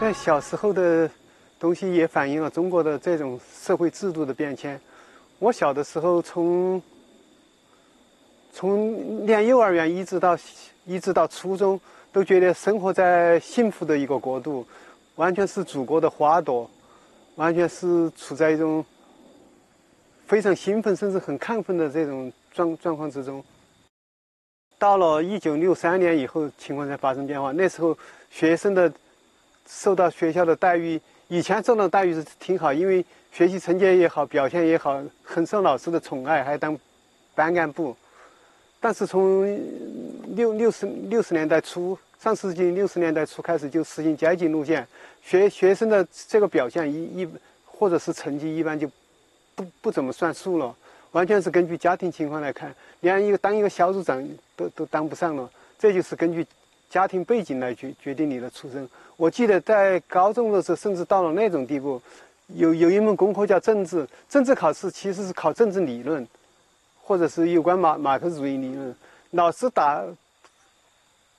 在小时候的东西也反映了中国的这种社会制度的变迁。我小的时候从念幼儿园一直到初中，都觉得生活在幸福的一个国度，完全是祖国的花朵，完全是处在一种非常兴奋甚至很亢奋的这种状况之中。到了1963年以后，情况才发生变化。那时候学生的受到学校的待遇，以前受到待遇是挺好，因为学习成绩也好，表现也好，很受老师的宠爱，还当班干部。但是从60年代初，上世纪60年代初开始就实行阶级路线，学生的这个表现或者是成绩一般就不怎么算数了，完全是根据家庭情况来看，连当一个小组长都当不上了。这就是根据家庭背景来决定你的出身。我记得在高中的时候，甚至到了那种地步，有一门功课叫政治，政治考试其实是考政治理论，或者是有关马克思主义理论。老师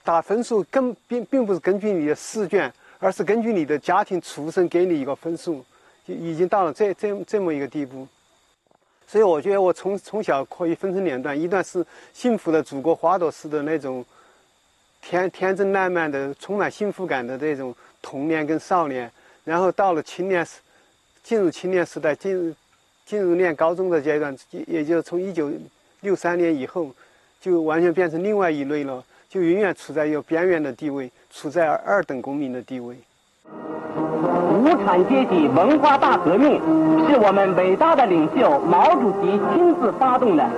打分数并不是根据你的试卷，而是根据你的家庭出身给你一个分数，就已经到了这么一个地步。所以我觉得我从小可以分成两段，一段是幸福的祖国花朵式的那种天真烂漫的充满幸福感的这种童年跟少年，然后到了进入青年时代，进入念高中的阶段，也就从1963年以后，就完全变成另外一类了，就永远处在一个边缘的地位，处在二等公民的地位。无产阶级文化大革命是我们伟大的领袖毛主席亲自发动的，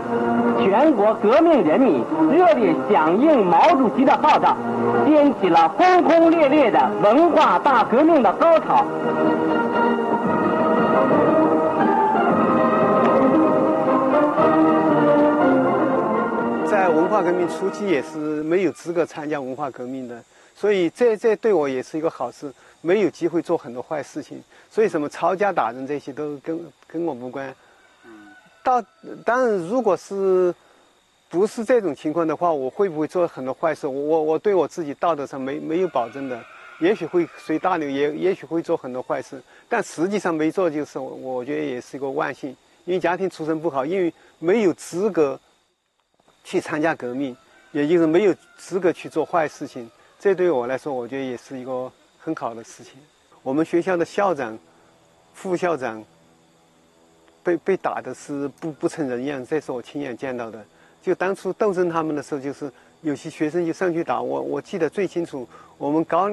全国革命人民热烈响应毛主席的号召，掀起了轰轰烈烈的文化大革命的高潮。在文化革命初期也是没有资格参加文化革命的，所以这对我也是一个好事，没有机会做很多坏事情。所以什么抄家打人这些都跟我无关。当然，如果不是这种情况的话，我会不会做很多坏事？我对我自己道德上没有保证的，也许会随大流，也许会做很多坏事，但实际上没做，就是我觉得也是一个万幸，因为家庭出身不好，因为没有资格去参加革命，也就是没有资格去做坏事情。这对我来说，我觉得也是一个很好的事情。我们学校的校长、副校长被打的是不成人样，这是我亲眼见到的。就当初斗争他们的时候，就是有些学生就上去打我记得最清楚。我们高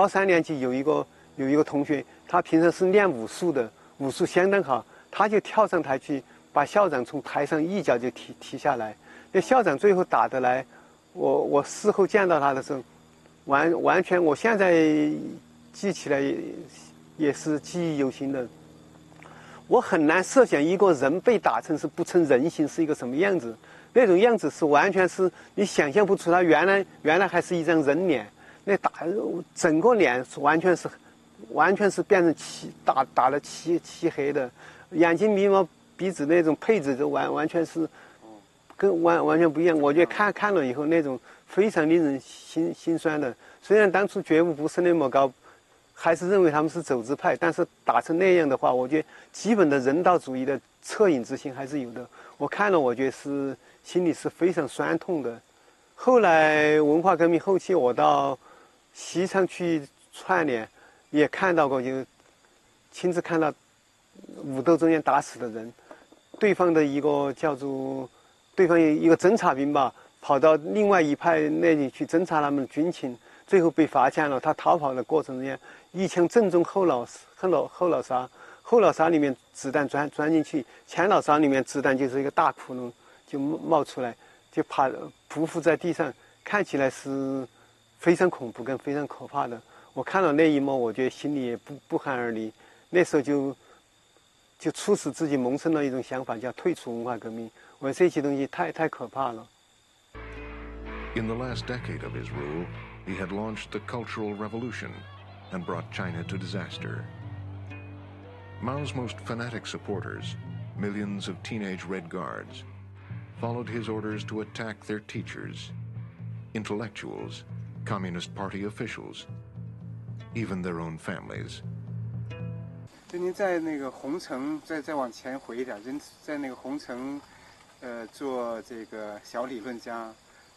3年级有一个同学，他平常是练武术的，武术相当好，他就跳上台去把校长从台上一脚就踢下来。那校长最后打得来，我事后见到他的时候，完全我现在记起来也是记忆犹新的。我很难设想一个人被打成是不成人形是一个什么样子，那种样子是完全是你想象不出，他原来还是一张人脸，那整个脸完全是变成打了漆黑的，眼睛眉毛鼻子那种配置就完全是完全不一样。我觉得看了以后那种非常令人心酸的。虽然当初觉悟不是那么高，还是认为他们是走资派，但是打成那样的话，我觉得基本的人道主义的恻隐之心还是有的。我看了，我觉得心里是非常酸痛的。后来文化革命后期，我到西昌去串联，也看到过，就亲自看到武斗中间打死的人，对方一个侦察兵吧，跑到另外一派那里去侦察他们的军情，最后被发现了。他逃跑的过程中间，一枪正中后脑勺，后脑勺里面子弹钻进去，前脑勺里面子弹就是一个大窟窿，就冒出来，就匍匐在地上，看起来是非常恐怖跟非常可怕的。我看了那一幕，我觉得心里也不寒而栗。那时候就促使自己萌生了一种想法，叫退出文化革命。我说这些东西太可怕了。In the last decade of his rule, he had launched the Cultural Revolution and brought China to disaster. Mao's most fanatic supporters, millions of teenage Red Guards, followed his orders to attack their teachers, intellectuals, Communist Party officials, even their own families. 就您在那个红城再往前回一点，您在那个红城，做这个小理论家，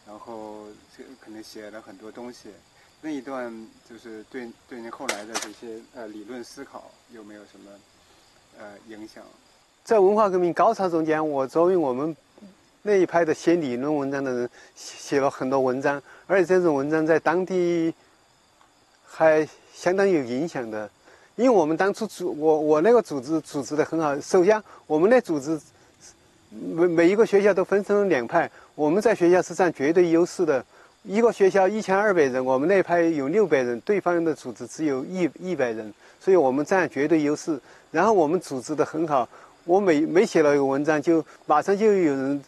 然后这可能写了很多东西。那一段就是对您后来的这些理论思考有没有什么影响？在文化革命高潮中间，我作为我们那一派的写理论文章的人，写了很多文章，而且这种文章在当地还相当有影响的。因为我们当初我那个组织的很好。首先，我们那组织每一个学校都分成了两派，我们在学校是占绝对优势的。一个学校1200人，我们那派有600人，对方的组织只有100人，所以我们占绝对优势。然后我们组织的很好，我每写了一个文章，就马上就有人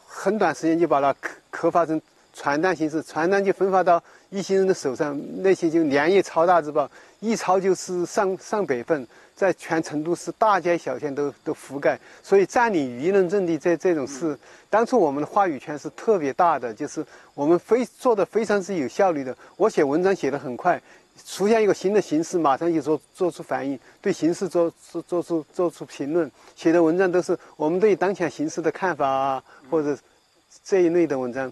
很短时间就把它刻发成传单形式，传单就分发到一些人的手上，那些就连夜抄大字报，一抄就是上百份，在全成都市大街小巷都覆盖。所以占领舆论阵地这种事，当初我们的话语权是特别大的，就是我们做的非常是有效率的。我写文章写得很快，出现一个新的形式，马上就做出反应，对形势做出评论。写的文章都是我们对当前形势的看法啊，或者这一类的文章，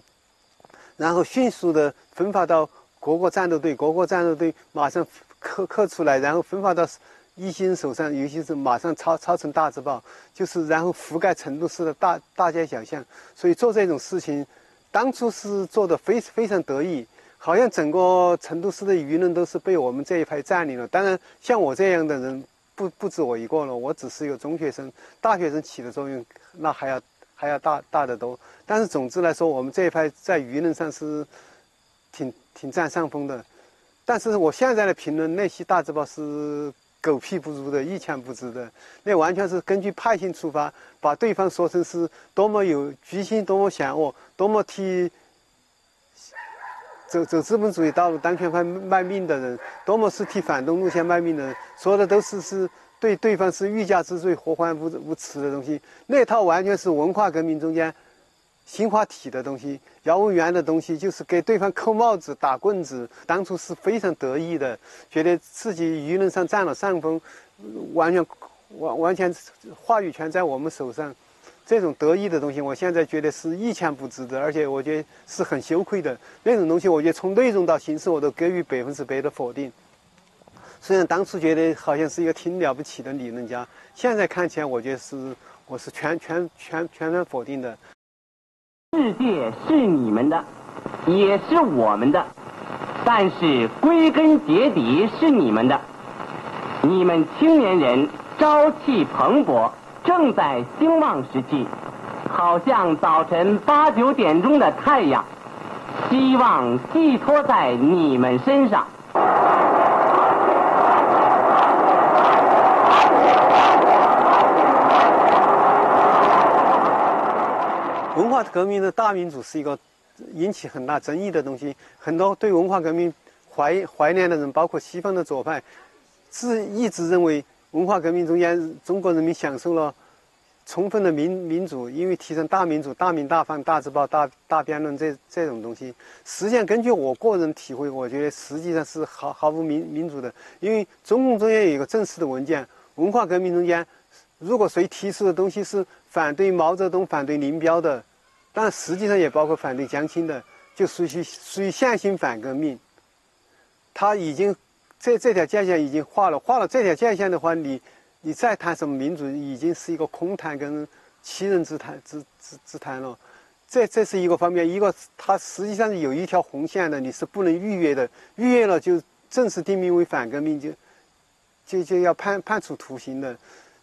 然后迅速的分发到各个战斗队，各个战斗队马上刻出来，然后分发到一些人手上，尤其是马上抄成大字报，就是然后覆盖成都市的大街小巷。所以做这种事情，当初是做的非常得意，好像整个成都市的舆论都是被我们这一派占领了。当然，像我这样的人不止我一个了，我只是一个中学生，大学生起的作用那还要大得多。但是总之来说，我们这一派在舆论上是挺占上风的。但是我现在的评论，那些大字报是狗屁不如的，一钱不值的，那完全是根据派性出发，把对方说成是多么有居心，多么险恶，多么替走资本主义道路当权派卖命的人，多么是替反动路线卖命的人，说的都是对对方是欲加之罪，何患无辞的东西。那套完全是文化革命中间新华体的东西，姚文元的东西，就是给对方扣帽子、打棍子。当初是非常得意的，觉得自己舆论上占了上风，完全话语权在我们手上。这种得意的东西，我现在觉得是一钱不值的，而且我觉得是很羞愧的。那种东西，我觉得从内容到形式，我都给予100%的否定。虽然当初觉得好像是一个挺了不起的理论家，现在看起来，我觉得我是全否定的。世界是你们的，也是我们的，但是归根结底是你们的。你们青年人朝气蓬勃，正在兴旺时期，好像早晨8、9点钟的太阳，希望寄托在你们身上。文化革命的大民主是一个引起很大争议的东西，很多对文化革命怀念的人，包括西方的左派，是一直认为文化革命中间中国人民享受了充分的民主，因为提倡大民主、大鸣大放、大字报、大辩论这种东西。实际上，根据我个人体会，我觉得实际上是毫无民主的，因为中共中间有一个正式的文件，文化革命中间，如果谁提出的东西是反对毛泽东、反对林彪的，但实际上也包括反对江青的，就属于线性反革命。他已经这条界限已经画了这条界限的话，你再谈什么民主，已经是一个空谈跟欺人之谈了。这是一个方面，一个它实际上是有一条红线的，你是不能逾越的，逾越了就正式定名为反革命，就要判处徒刑的。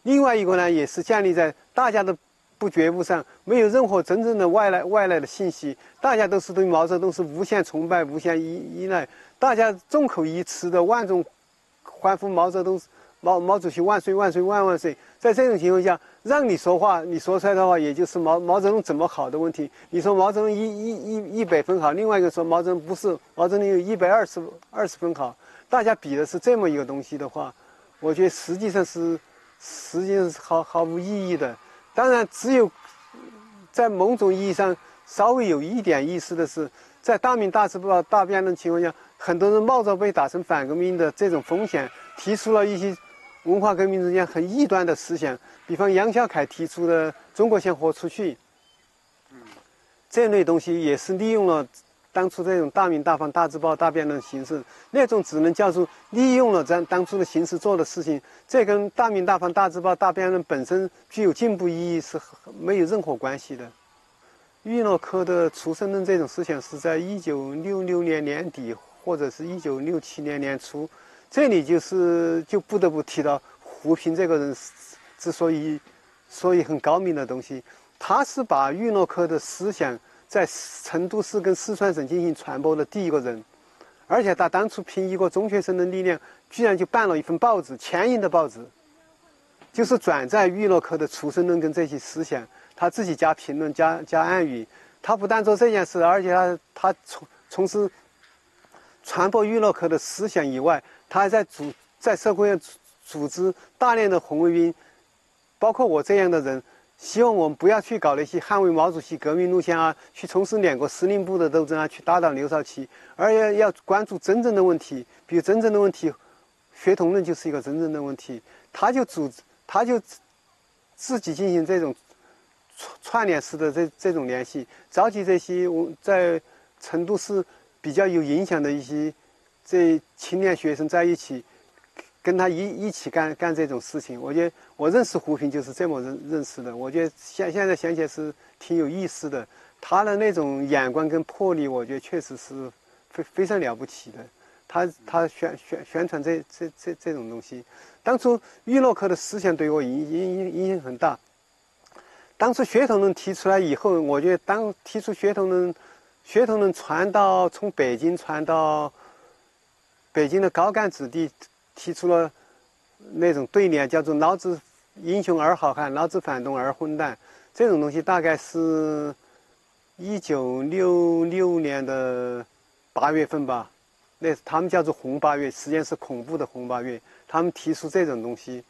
另外一个呢，也是建立在大家的不觉悟上，没有任何真正的外来的信息，大家都是对毛泽东是无限崇拜、无限依赖，大家众口一词的万众欢呼毛泽东、毛主席万岁万岁万岁。在这种情况下，让你说话，你说出来的话，也就是毛泽东怎么好的问题。你说毛泽东100分好，另外一个说毛泽东不是，毛泽东有120分好，大家比的是这么一个东西的话，我觉得实际上是毫无意义的。当然，只有在某种意义上稍微有一点意思的是，在大明大字报大辩论情况下，很多人冒着被打成反革命的这种风险，提出了一些文化革命之间很异端的思想，比方杨孝凯提出的“中国先活出去”，这类东西也是利用了当初这种大鸣大放、大字报、大辩论形式，那种只能叫做利用了当初的形式做的事情，这跟大鸣大放、大字报、大辩论本身具有进步意义是没有任何关系的。玉诺克的出生论这种思想是在1966年年底或者是1967年年初，这里就不得不提到胡平这个人之所以很高明的东西，他是把玉诺克的思想在成都市跟四川省进行传播的第一个人，而且他当初凭一个中学生的力量，居然就办了一份报纸，前印的报纸，就是转载玉诺克的出生论跟这些思想，他自己加评论加暗语。他不但做这件事，而且他从事传播玉诺克的思想以外，他还在社会上组织大量的红卫兵，包括我这样的人，希望我们不要去搞那些捍卫毛主席革命路线啊，去从事两国司令部的斗争啊，去打倒刘少奇，而要关注真正的问题。比如真正的问题，学童论就是一个真正的问题。他就自己进行这种串联式的这种联系，召集这些在成都市比较有影响的一些这青年学生在一起，跟他一起干这种事情。我觉得我认识胡平就是这么认识的。我觉得现在想起来是挺有意思的，他的那种眼光跟魄力，我觉得确实是非常了不起的。他宣传这种东西，当初玉诺克的思想对我影响很大。当初学童论提出来以后，我觉得提出学童论从北京传到北京的高干子弟，提出了那种对联，叫做“老子英雄而好汉，老子反动而混蛋”。这种东西大概是1966年的8月份吧，那他们叫做红8月，实际上是恐怖的红8月。他们提出这种东西，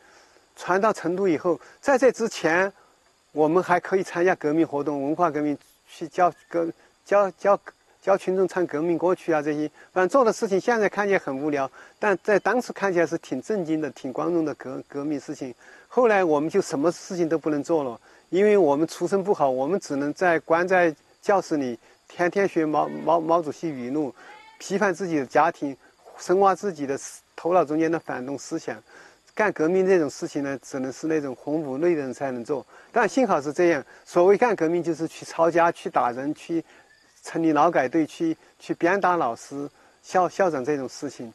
传到成都以后，在这之前，我们还可以参加革命活动、文化革命，去教群众唱革命歌曲啊，这些反正做的事情现在看起来很无聊，但在当时看起来是挺震惊的、挺光荣的革命事情。后来我们就什么事情都不能做了，因为我们出身不好，我们只能关在教室里，天天学毛主席语录，批判自己的家庭，深挖自己的头脑中间的反动思想。干革命这种事情呢，只能是那种红五类的人才能做。但幸好是这样，所谓干革命就是去抄家、去打人、去成立劳改队、去鞭打老师、校长这种事情。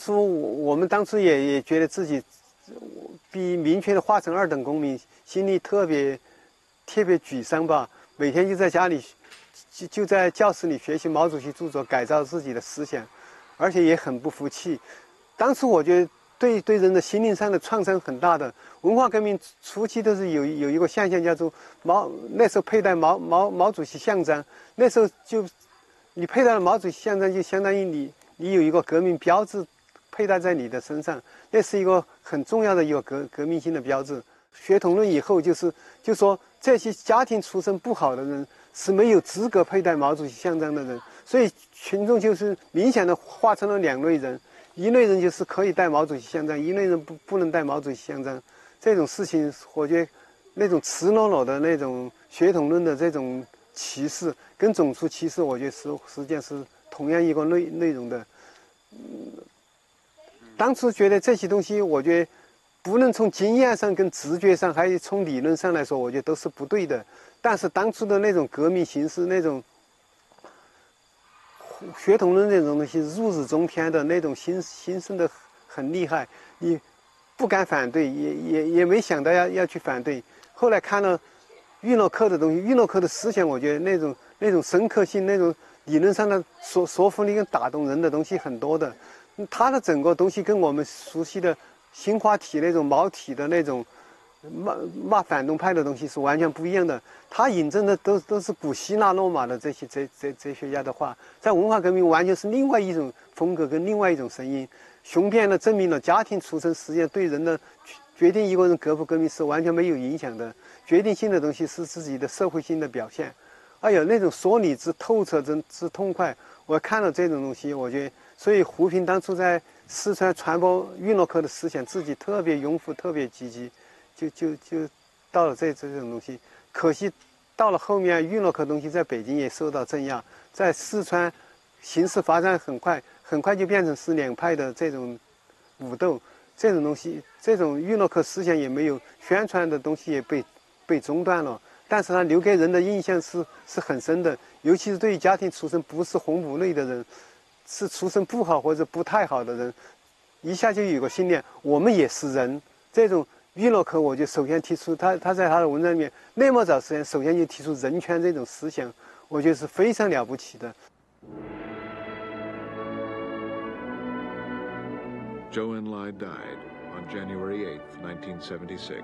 我们当初也觉得自己比明确的划成2等公民，心里特别沮丧吧。每天就在家里，就在教室里学习毛主席著作，改造自己的思想，而且也很不服气。当时我觉得对人的心灵上的创伤很大的。文化革命初期都是有一个现象叫做那时候佩戴毛主席像章，那时候你佩戴了毛主席像章，就相当于你有一个革命标志佩戴在你的身上，那是一个很重要的一个革命性的标志。学童论以后就说这些家庭出身不好的人是没有资格佩戴毛主席像章的人，所以群众就是明显的划成了2类人。一类人就是可以戴毛主席像章，一类人不能戴毛主席像章。这种事情，我觉得那种赤裸裸的那种血统论的这种歧视，跟种族歧视，我觉得实际上是同样一个内容的。当时觉得这些东西，我觉得不论从经验上、跟直觉上，还有从理论上来说，我觉得都是不对的。但是当初的那种革命形式，那种血统论这种东西如日中天的那种新生的很厉害，你不敢反对，也没想到要去反对。后来看了玉诺克的东西，玉诺克的思想，我觉得那种深刻性，那种理论上的说服力跟打动人的东西很多的。他的整个东西跟我们熟悉的新华体那种毛体的那种骂反动派的东西是完全不一样的。他引证的都是古希腊罗马的这些哲学家的话，在文化革命完全是另外一种风格跟另外一种声音，雄辩的证明了家庭出身实际上对人的决定一个人革不革命是完全没有影响的，决定性的东西是自己的社会性的表现。哎呦，那种说理之透彻之痛快。我看了这种东西，我觉得，所以胡平当初在四川传播运诺克的思想，自己特别拥护，特别积极，就到了这种东西。可惜到了后面，运诺克东西在北京也受到镇压，在四川形势发展很快，很快就变成是两派的这种武斗，这种东西，这种运诺克思想也没有宣传的东西也被中断了。但是它留给人的印象是很深的，尤其是对于家庭出身不是红五类的人，是出身不好或者不太好的人，一下就有个信念，我们也是人。这种运诺克，我就首先提出他在他的文章里面那么早时间，首先就提出人权这种思想，我觉得是非常了不起的。Zhou Enlai died on January 8, 1976.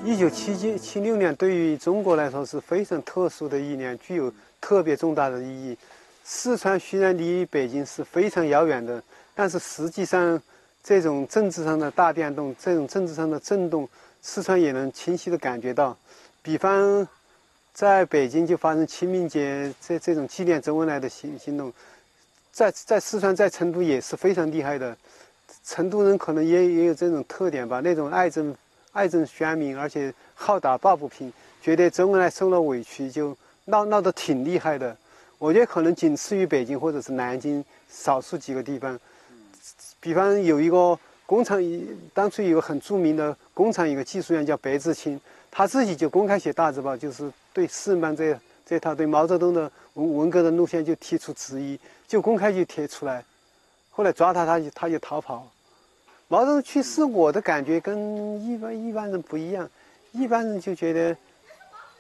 1976年对于中国来说是非常特殊的一年，具有特别重大的意义。四川虽然离北京是非常遥远的，但是实际上这种政治上的大变动，这种政治上的震动，四川也能清晰地感觉到。比方在北京就发生清明节这种纪念周恩来的行动，在四川在成都也是非常厉害的。成都人可能也有这种特点吧，那种爱憎宣明，而且好打抱不平，觉得周恩来受了委屈就闹得挺厉害的。我觉得可能仅次于北京或者是南京少数几个地方。比方有一个工厂，当初有一个很著名的工厂一个技术员叫白志清，他自己就公开写大字报，就是对四人帮这套对毛泽东的文革的路线就提出质疑，就公开就贴出来。后来抓他就逃跑。毛泽东去世，我的感觉跟一般人不一样。一般人就觉得，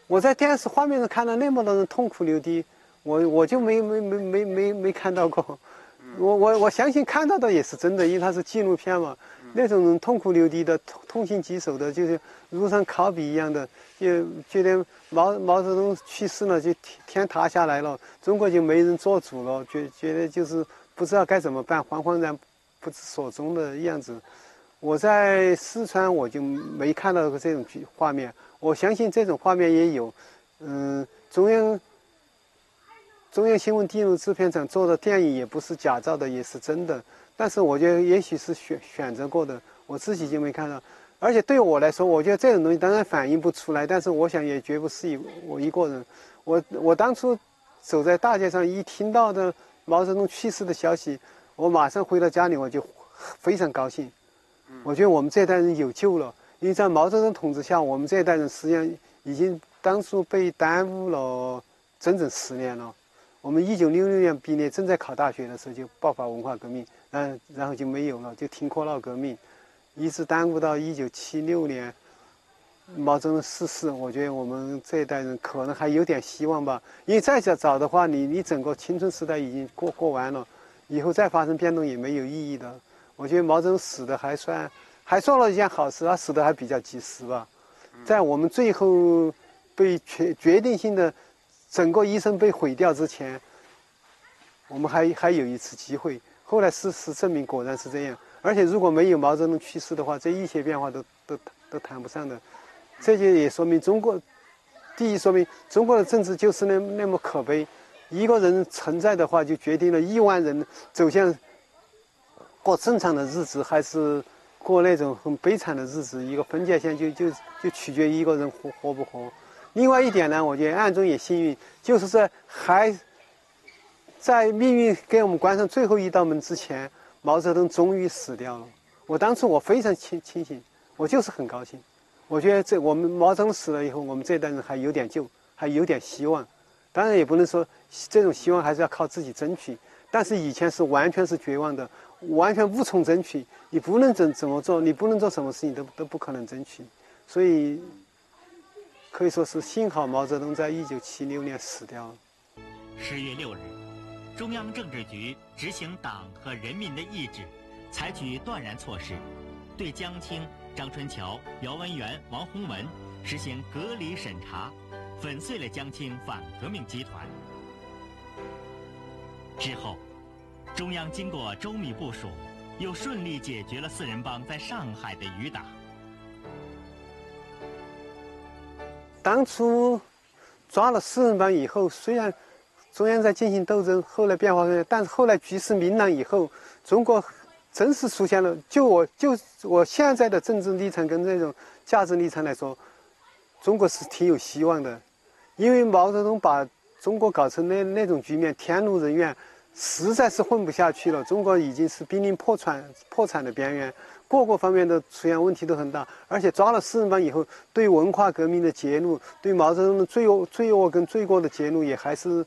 我在电视画面上看到那么多人痛哭流涕，我就没看到过。我相信看到的也是真的，因为它是纪录片嘛。那种人痛哭流涕的、痛心疾首的，就是如上考妣一样的，就觉得毛泽东去世了，就天塌下来了，中国就没人做主了，觉得就是不知道该怎么办，惶惶然不知所终的样子。我在四川我就没看到过这种画面，我相信这种画面也有。中央新闻闭路制片厂做的电影也不是假造的，也是真的。但是我觉得也许是选择过的，我自己就没看到。而且对我来说，我觉得这种东西当然反映不出来，但是我想也绝不是我一个人。我当初走在大街上，一听到的毛泽东去世的消息，我马上回到家里，我就非常高兴。我觉得我们这代人有救了，因为在毛泽东统治下，我们这一代人实际上已经当初被耽误了整整10年了。我们1966年毕业，正在考大学的时候就爆发文化革命，然后就没有了，就停课闹革命，一直耽误到1976年毛泽东逝世。我觉得我们这一代人可能还有点希望吧，因为再早的话，你整个青春时代已经过完了，以后再发生变动也没有意义的。我觉得毛泽东死的还做了一件好事，他死的还比较及时吧，在我们最后被决定性的整个一生被毁掉之前，我们还有一次机会。后来事实证明果然是这样，而且如果没有毛泽东去世的话，这一切变化都谈不上的。这就也说明第一说明中国的政治就是那么可悲，一个人存在的话就决定了1万人走向过正常的日子还是过那种很悲惨的日子，一个分界线就取决于一个人活不活。另外一点呢，我觉得暗中也幸运，就是在命运给我们关上最后一道门之前，毛泽东终于死掉了。当初我非常清醒，我就是很高兴。我觉得我们毛泽东死了以后，我们这代人还有点救，还有点希望。当然也不能说这种希望还是要靠自己争取，但是以前是完全是绝望的，完全无从争取。你不论怎么做，你不论做什么事情都不可能争取。所以可以说是幸好毛泽东在1976年死掉了。10月6日，中央政治局执行党和人民的意志，采取断然措施，对江青、张春桥、姚文元、王洪文实行隔离审查，粉碎了江青反革命集团。之后，中央经过周密部署，又顺利解决了四人帮在上海的余党。当初抓了四人帮以后，虽然中央在进行斗争，后来变化很大，但是后来局势明朗以后，中国真是出现了。就我现在的政治立场跟这种价值立场来说，中国是挺有希望的，因为毛泽东把中国搞成那种局面，天怒人怨，实在是混不下去了。中国已经是濒临破产的边缘，各个方面的出现问题都很大。而且抓了四人帮以后，对文化革命的揭露，对毛泽东的罪恶跟罪过的揭露，也还是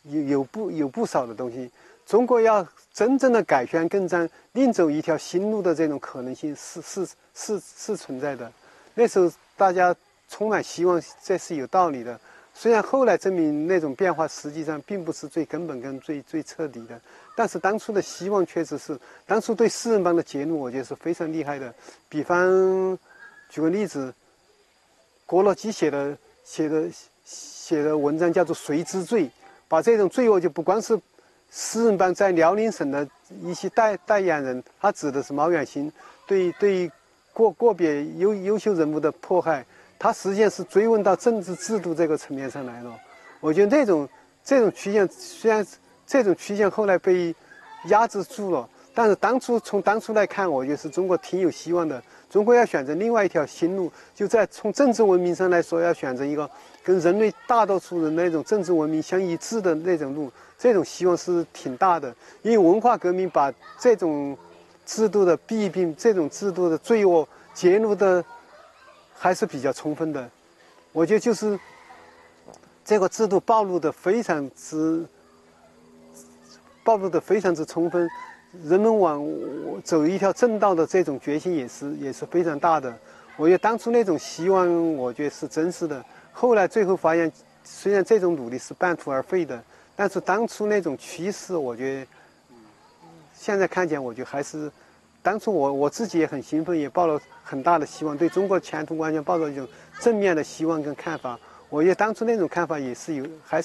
有不少的东西。中国要真正的改弦更张，另走一条新路的这种可能性是存在的。那时候大家充满希望，这是有道理的。虽然后来证明那种变化实际上并不是最根本跟最彻底的，但是当初的希望确实是，当初对四人帮的揭露，我觉得是非常厉害的。比方举个例子，郭洛基写的文章叫做《谁之罪》，把这种罪恶就不光是四人帮在辽宁省的一些代言人，他指的是毛远新对个别优秀人物的迫害，他实际上是追问到政治制度这个层面上来了。我觉得这种曲线，虽然这种曲线后来被压制住了，但是从当初来看，我觉得是中国挺有希望的。中国要选择另外一条新路，就在从政治文明上来说，要选择一个跟人类大多数人那种政治文明相一致的那种路，这种希望是挺大的。因为文化革命把这种制度的弊病、这种制度的罪恶揭露的还是比较充分的。我觉得就是这个制度暴露的非常之充分，人们往走一条正道的这种决心也是非常大的。我觉得当初那种希望，我觉得是真实的。后来最后发现，虽然这种努力是半途而废的，但是当初那种趋势，我觉得现在看见，我觉得还是当初我自己也很兴奋，也抱了很大的希望，对中国前途完全抱着一种正面的希望跟看法。我觉得当初那种看法也是还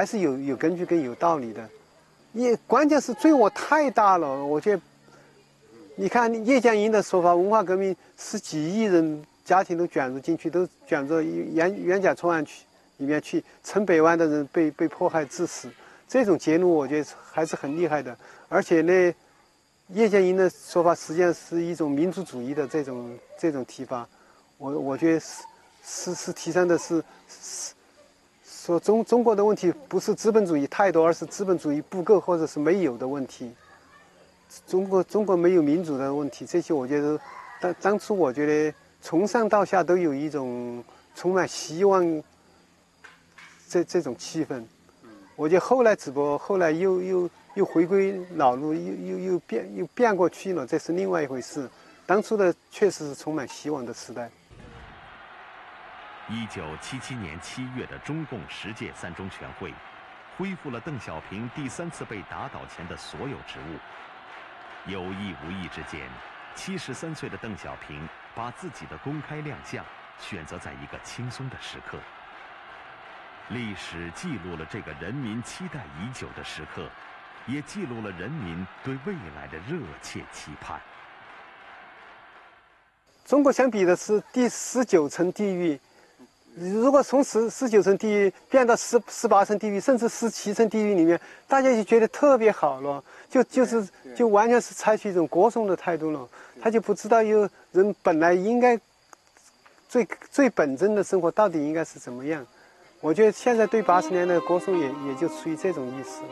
是有根据跟有道理的。关键是罪恶太大了，我觉得，你看叶剑英的说法，文化革命是几亿人家庭都卷入进去，都卷入冤假错案里面去，成百万的人被迫害致死，这种揭露我觉得还是很厉害的。而且呢，叶剑英的说法实际上是一种民族主义的这种提法，我觉得是提倡的是说中国的问题不是资本主义太多，而是资本主义不够或者是没有的问题。中国没有民主的问题，这些我觉得当初我觉得从上到下都有一种充满希望这种气氛。我觉得后来只不过后来又回归老路，又变过去了，这是另外一回事。当初的确实是充满希望的时代。1977年7月的中共10届三中全会，恢复了邓小平第3次被打倒前的所有职务。有意无意之间，73岁的邓小平把自己的公开亮相选择在一个轻松的时刻。历史记录了这个人民期待已久的时刻，也记录了人民对未来的热切期盼。中国相比的是第19层地狱。如果从19层地狱变到18层地狱，甚至17层地狱里面，大家就觉得特别好了，就完全是采取一种歌颂的态度了。他就不知道有人本来应该最本真的生活到底应该是怎么样。我觉得现在对80年的歌颂也就出于这种意思。